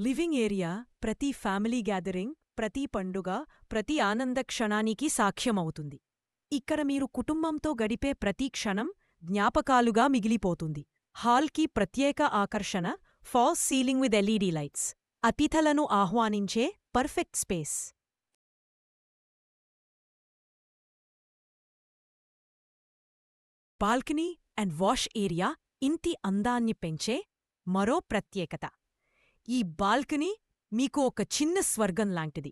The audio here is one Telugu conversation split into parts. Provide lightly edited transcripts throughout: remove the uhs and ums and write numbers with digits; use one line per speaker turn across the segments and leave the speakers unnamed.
లివింగ్ ఏరియా ప్రతి ఫ్యామిలీ గ్యాదరింగ్, ప్రతి పండుగ, ప్రతి ఆనంద క్షణానికి సాక్ష్యమవుతుంది. ఇక్కడ మీరు కుటుంబంతో గడిపే ప్రతి క్షణం జ్ఞాపకాలుగా మిగిలిపోతుంది. హాల్కి ప్రత్యేక ఆకర్షణ false ceiling with LED lights, అతిథులను ఆహ్వానించే perfect space. Balcony and wash area ఇంటి అందాన్ని పెంచే మరో ప్రత్యేకత. ఈ బాల్కనీ మీకు ఒక చిన్న స్వర్గం లాంటిది.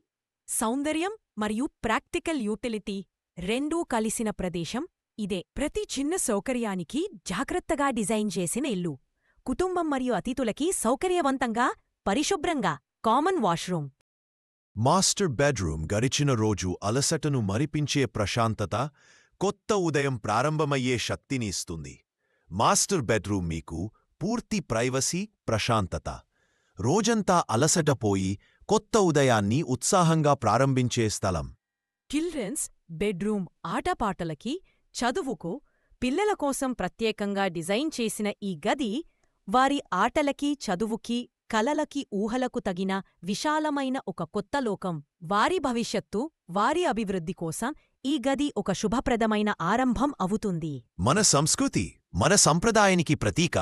సౌందర్యం మరియు ప్రాక్టికల్ యూటిలిటీ రెండూ కలిసిన ప్రదేశం ఇదే. ప్రతి చిన్న సౌకర్యానికి జాగ్రత్తగా డిజైన్ చేసిన ఇల్లు. కుటుంబం మరియు అతిథులకి సౌకర్యవంతంగా, పరిశుభ్రంగా కామన్ వాష్రూమ్.
మాస్టర్ బెడ్రూమ్ గడిచిన రోజు అలసటను మరిపించే ప్రశాంతత, కొత్త ఉదయం ప్రారంభమయ్యే శక్తిని ఇస్తుంది. మాస్టర్ బెడ్రూమ్ మీకు పూర్తి ప్రైవసీ, ప్రశాంతత. రోజంతా అలసటపోయి కొత్త ఉదయాన్ని ఉత్సాహంగా ప్రారంభించే స్థలం.
చిల్డ్రన్స్ బెడ్రూమ్ ఆటపాటలకి, చదువుకు, పిల్లల కోసం ప్రత్యేకంగా డిజైన్ చేసిన ఈ గది వారి ఆటలకి, చదువుకి, కలలకి, ఊహలకు తగిన విశాలమైన ఒక కొత్త లోకం. వారి భవిష్యత్తు, వారి అభివృద్ధి కోసం ఈ గది ఒక శుభప్రదమైన ఆరంభం అవుతుంది.
మన సంస్కృతి, మన సంప్రదాయానికి ప్రతీక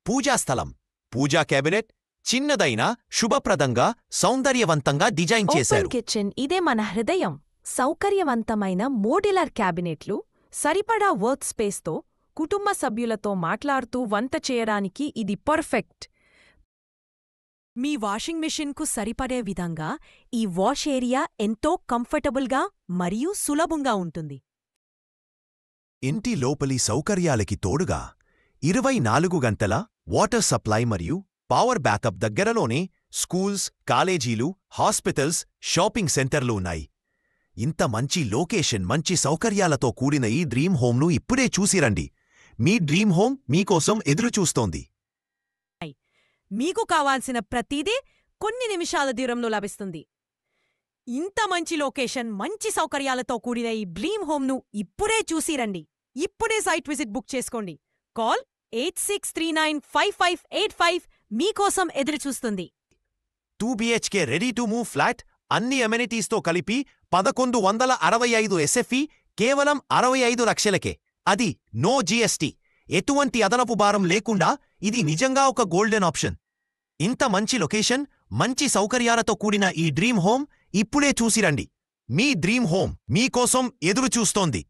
పూజాస్థలం. పూజా క్యాబినెట్ చిన్నదైనా శుభప్రదంగా, సౌందర్యవంతంగా డిజైన్ చేశారు.
ఓపెన్ కిచెన్ ఇదే మన హృదయం. సౌకర్యవంతమైన మోడ్యులర్ క్యాబినెట్లు, సరిపడా వర్క్ స్పేస్తో కుటుంబ సభ్యులతో మాట్లాడుతూ వంట చేయడానికి ఇది పర్ఫెక్ట్. మీ వాషింగ్ మెషిన్కు సరిపడే విధంగా ఈ వాష్ ఏరియా ఎంతో కంఫర్టబుల్గా మరియు సులభంగా ఉంటుంది.
ఇంటి లోపలి సౌకర్యాలకి తోడుగా 24 గంటల వాటర్ సప్లై మరియు పవర్ బ్యాకప్ దగ్గరలోనే స్కూల్స్, కాలేజీలు, హాస్పిటల్స్, షాపింగ్ సెంటర్లు ఉన్నాయి. ఇంత మంచి లొకేషన్, మంచి సౌకర్యాలతో కూడిన ఈ డ్రీమ్ హోమ్ను ఇప్పుడే చూసిరండి. మీ డ్రీమ్ హోమ్ మీకోసం ఎదురుచూస్తోంది.
మీకు కావాల్సిన ప్రతిదీ కొన్ని నిమిషాల దూరంలో లభిస్తుంది. ఇంత మంచి లొకేషన్, మంచి సౌకర్యాలతో కూడిన ఈ డ్రీమ్ హోమ్ను ఇప్పుడే చూసిరండి. ఇప్పుడే సైట్ విజిట్ బుక్ చేసుకోండి. కాల్ 86395585 మీకోసం ఎదురుచూస్తుంది.
2 BHK ready to move flat, అన్ని అమెనిటీస్తో కలిపి 1165 SFE, కేవలం 65 లక్షలకే. అది నో GST, ఎటువంటి అదనపు భారం లేకుండా. ఇది నిజంగా ఒక గోల్డెన్ ఆప్షన్. ఇంత మంచి లొకేషన్, మంచి సౌకర్యాలతో కూడిన ఈ డ్రీమ్ హోమ్ ఇప్పుడే చూసిరండి. మీ డ్రీమ్ హోమ్ మీకోసం ఎదురుచూస్తోంది.